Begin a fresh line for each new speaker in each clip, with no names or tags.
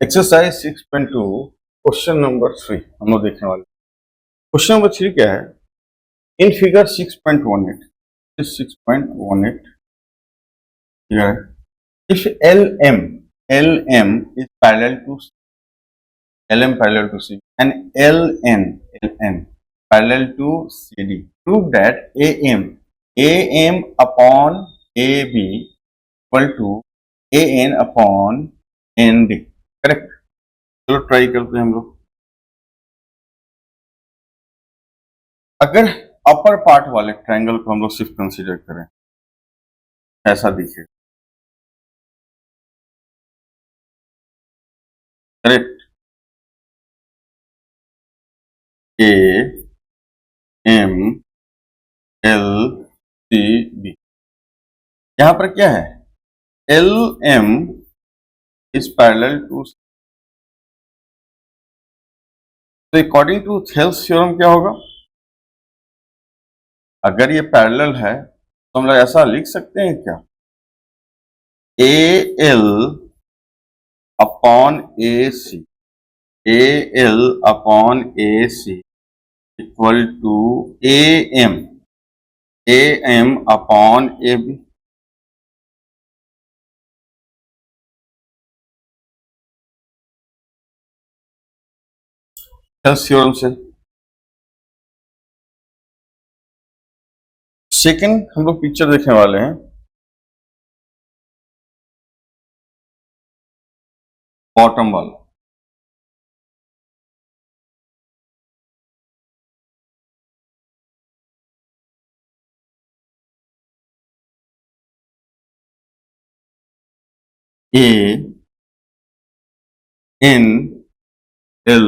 Exercise 6.2 question number 3 हम लोग देखने वाले। क्वेश्चन नंबर 3 क्या है? In figure 6.18 here if LM is parallel to C and LN parallel to CD, prove that AM upon AB equal to AN upon ND। Correct. चलो try करते हैं हम लोग। अगर अपर पार्ट वाले ट्रायंगल को हम लोग सिर्फ कंसीडर करें, ऐसा दिखे। Correct. A M L C B. यहां पर क्या है? L M is parallel to, तो अकॉर्डिंग टू थेल्स थ्योरम क्या होगा? अगर ये पैरेलल है तो हम लोग ऐसा लिख सकते हैं क्या? A L upon A C, A L upon A C equal to A M upon A B. Thales theorem से। सेकंड हम लोग पिक्चर देखने वाले हैं, बॉटम वाला। A N L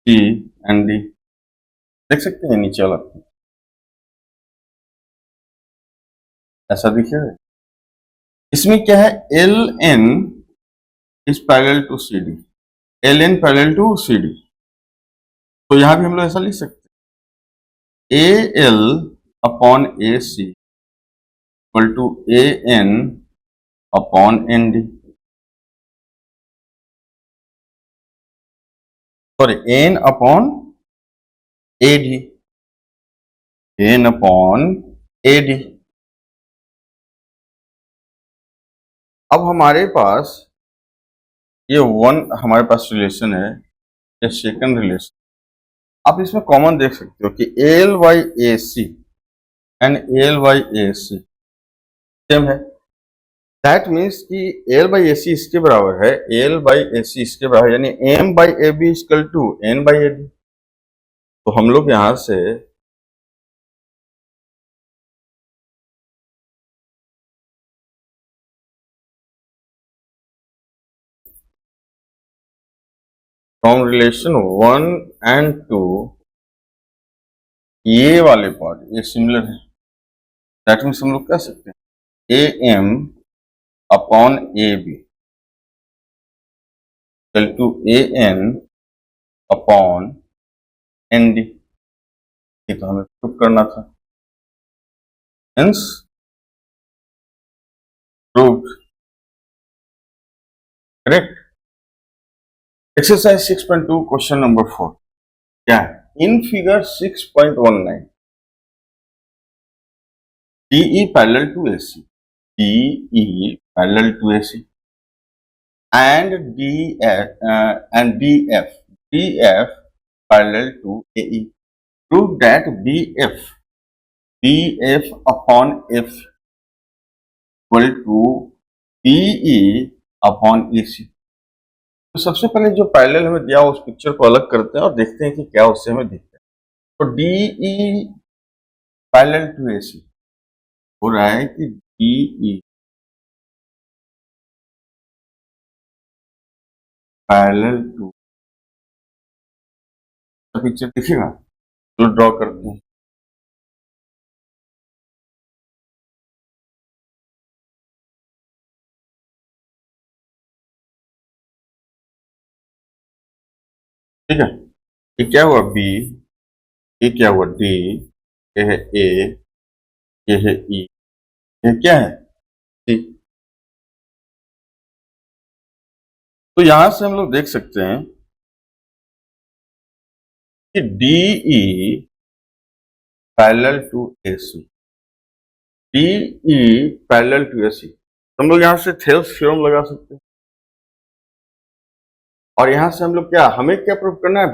C and D देख सकते हैं नीचे वाला, ऐसा दिखेगा। इसमें क्या है? L N is parallel to C D, L N parallel to C D, तो यहां भी हम लोग ऐसा लिख सकते हैं A L upon A C equal to A N upon N D, sorry N upon A D, N upon A D. अब हमारे पास ये वन हमारे पास रिलेशन है, ये सेकंड रिलेशन। आप इसमें कॉमन देख सकते हो कि L by A C and L by A C same है। दैट मीन्स कि एल बाई ए सी इसके बराबर है, एल बाई ए सी इसके बराबर, यानी M by A B equal to N by A D. तो हम लोग यहां से फ्रॉम रिलेशन 1 एंड 2 ये वाले पार्ट ये सिमिलर है। दैट मीन्स हम लोग कह सकते हैं A M upon A B equal to A N upon N D. ये तो हमें प्रूव करना था, hence proved. Correct. Exercise 6.2 question number 4 क्या है? In figure 6.19 DE parallel to AC, DE parallel to AC and DF parallel to AE. Prove that BF upon F equal to BE upon AC। तो सबसे पहले जो parallel हमें दिया उस picture को अलग करते हैं और देखते हैं कि क्या उससे हमें दिखता है। तो DE पैरेलल टू AC हो रहा है कि DE पैरेलल टू, पिक्चर दिखेगा तो ड्रॉ करते हैं। ठीक है, ये क्या हुआ? B, ये क्या हुआ? D, ये है A, ये है E, ये क्या है? C। तो यहां से हम लोग देख सकते हैं कि DE parallel to AC, DE parallel to AC, हम लोग यहां से थेल्स थ्योरम लगा सकते हैं। और यहां से हम लोग क्या, हमें क्या प्रूव करना है,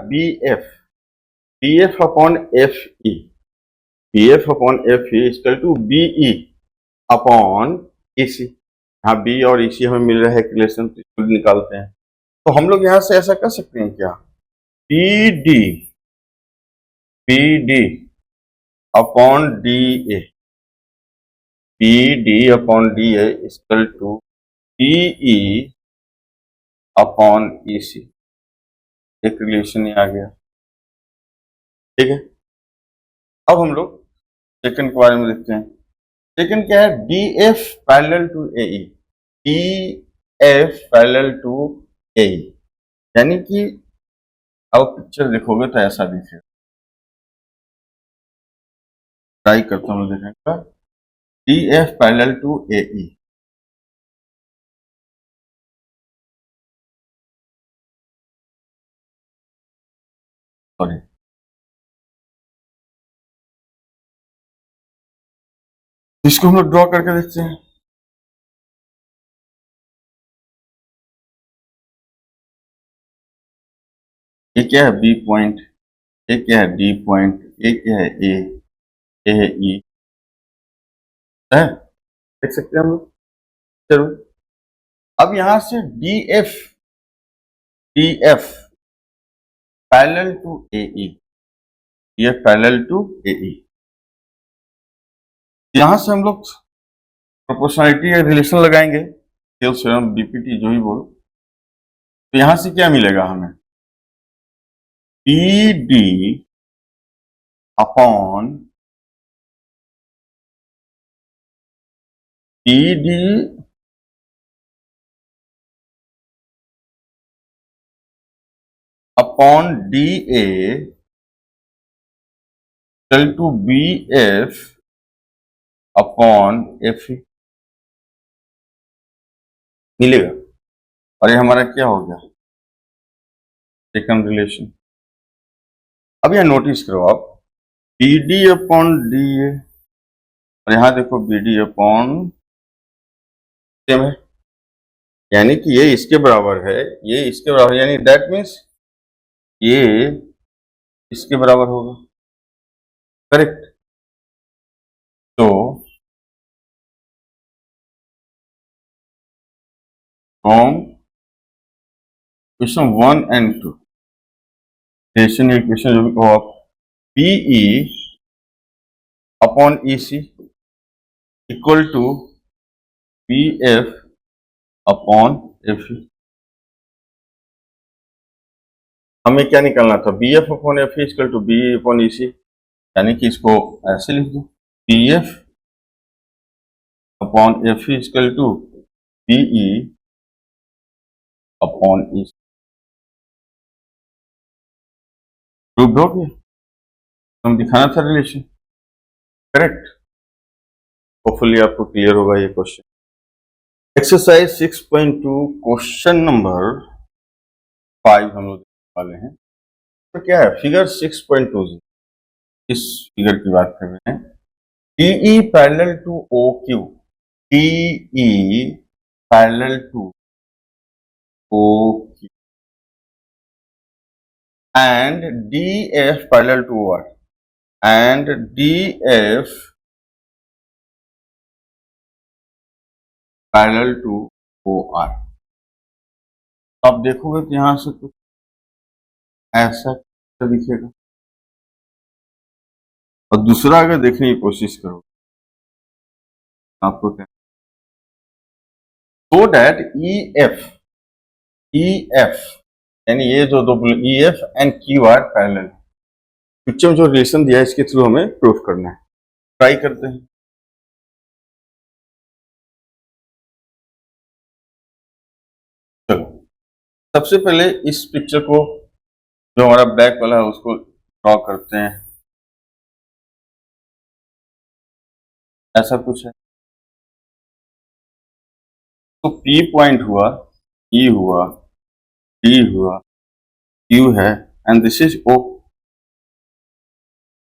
BF upon FE, BF upon FE equal to BE upon EC। यहाँ B और EC हमें मिल रहा है रिलेशन, निकालते हैं। तो हम लोग यहां से ऐसा कर सकते हैं क्या, BD upon DA, BD upon DA equal to BE upon EC, एक रिलेशन ही आ गया। ठीक है, अब हम लोग सेकंड के बारे में देखते हैं। सेकंड क्या है, DF parallel to AE, DF parallel to AE, यानी कि अब पिक्चर देखोगे तो ऐसा दिखेगा। ट्राई करता हूँ देखने का, DF parallel to AE, sorry, इसको हम लोग ड्रॉ करके देखते हैं। ये क्या है, B पॉइंट, ये क्या है, D पॉइंट, ये क्या है, ए है E, है, देख सकते हैं हम लोग। चलो अब यहां से DF parallel to AE, DF parallel to AE, यहां से हम लोग प्रोपोर्शनलिटी या रिलेशन लगाएंगे, थेल्स थ्योरम, BPT जो ही बोलो। तो यहां से क्या मिलेगा हमें, BD upon BD upon DA equal to BF upon FE मिलेगा। और ये हमारा क्या हो गया, सेकंड रिलेशन। अब यह नोटिस करो आप, BD अपॉन DA, और यहां देखो BD अपॉन सेम है, यानी कि ये इसके बराबर है, ये इसके बराबर, यानी दैट मीन्स ये इसके बराबर होगा, करेक्ट। तो from question 1 and 2, relation equation जो भी कहो आप, BE upon EC equal to BF upon FE, हमें क्या निकालना था, BF upon FE equal to BE upon EC, यानी कि इसको ऐसे लिख दो, BF upon FE equal to BE upon EC। Proved हो गया, हम दिखाना था रिलेशन, करेक्ट। होपफुली आपको क्लियर होगा ये क्वेश्चन। एक्सरसाइज 6.2 क्वेश्चन नंबर 5 हम लोग देखने वाले हैं। तो क्या है, फिगर 6.2, इस फिगर की बात कर रहे हैं। DE parallel to OQ, DE parallel to OQ and DF parallel to what? And DF parallel to OR। आप देखोगे तो यहां से कुछ ऐसा दिखेगा, और दूसरा अगर देखने की कोशिश करो आपको क्या, सो डैट EF यानी ये जो दो EF and QR parallel, picture में जो रिलेशन दिया है इसके थ्रू हमें प्रूफ करना है। ट्राई करते हैं। चलो सबसे पहले इस पिक्चर को, जो हमारा ब्लैक वाला है, उसको ड्रॉ करते हैं। ऐसा कुछ है, तो P पॉइंट हुआ, E हुआ, डी हुआ, क्यू है एंड दिस इज ओ।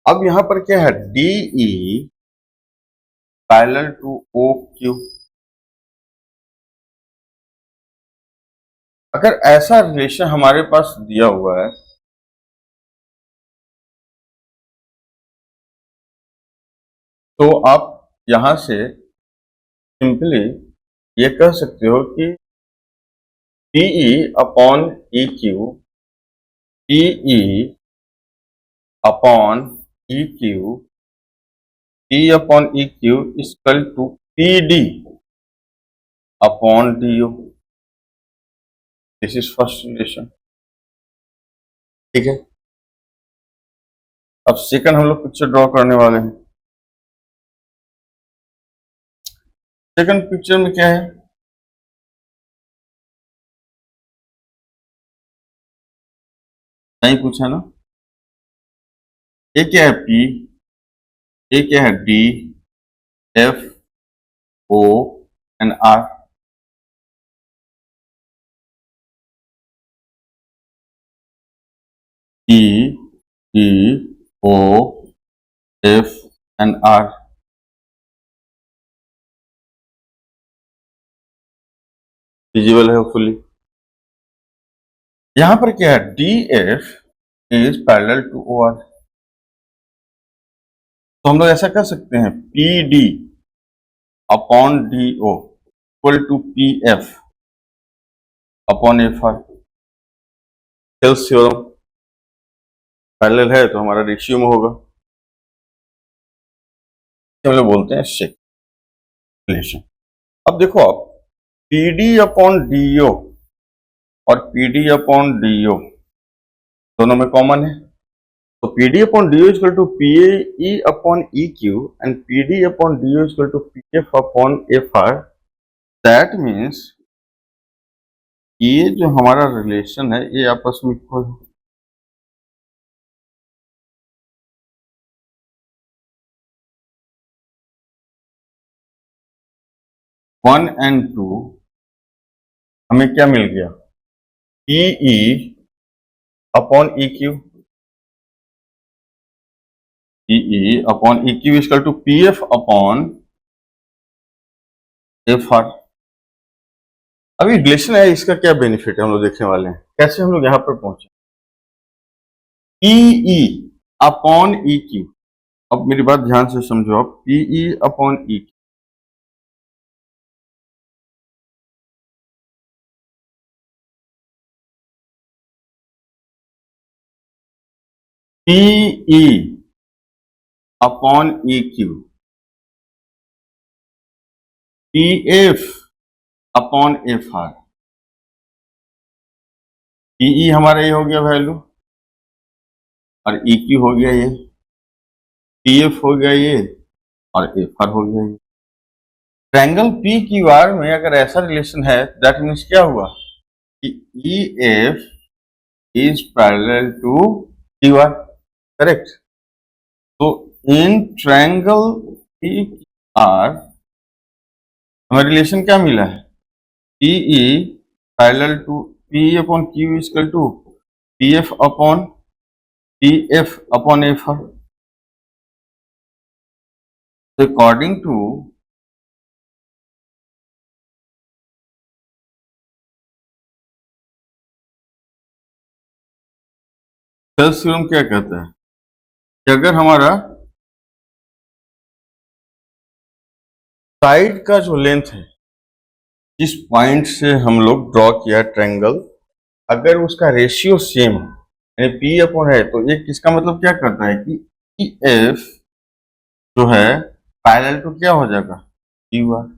अब यहां पर क्या है, DE parallel to O Q. अगर ऐसा रिलेशन हमारे पास दिया हुआ है तो आप यहां से सिंपली ये कह सकते हो कि PE upon E Q, PE upon E Q, P upon E Q equal to P D upon D O. This is first relation. ठीक है, अब सेकंड हम लोग पिक्चर ड्रॉ करने वाले हैं। सेकंड पिक्चर में क्या है, नहीं पूछा ना, ये क्या है पी, ये क्या है D, F, O and R. E, E, O, F and R. Visible है फुली। यहां पर क्या है, D F is parallel to O R. तो हम लोग ऐसा कर सकते हैं, P D upon D O equal to P F upon F R. Thales theorem, parallel है तो हमारा रेशियो में होगा, हम लोग बोलते हैं शेक रिलेशन। अब देखो आप, P D upon D O और P D upon D O दोनों में कॉमन है। तो P D upon D O equal to P E upon E Q and P D upon D O equal to P F upon F R. That means ये जो हमारा relation है ये आपस में इक्वल है। वन एंड टू हमें क्या मिल गया, PE upon E Q, PE upon E Q equal to P F upon F R. अभी रिलेशन है, इसका क्या बेनिफिट है हम लोग देखने वाले हैं, कैसे हम लोग यहां पर पहुंचे। पीई अपॉन ई क्यू, अब मेरी बात ध्यान से समझो आप, P E upon E, P E upon E Q, P F upon F R. P E हमारा ये हो गया वैल्यू और ई क्यू हो गया ये, पी एफ हो गया ये और एफ आर हो गया ये। ट्रायंगल पी क्यू आर में अगर ऐसा रिलेशन है दैट मीन्स क्या हुआ कि E F is parallel to Q R, correct. तो in triangle P Q R हमें रिलेशन क्या मिला है, P E parallel to P upon Q equal to P F upon F R. So according to Thales theorem क्या कहता है कि अगर हमारा साइड का जो लेंथ है, जिस पॉइंट से हम लोग ड्रॉ किया ट्रायंगल, अगर उसका रेशियो सेम है यानी पी अपॉन है, तो ये किसका मतलब क्या करता है कि एफ जो है पैरेलल टू क्या हो जाएगा, क्यू आर।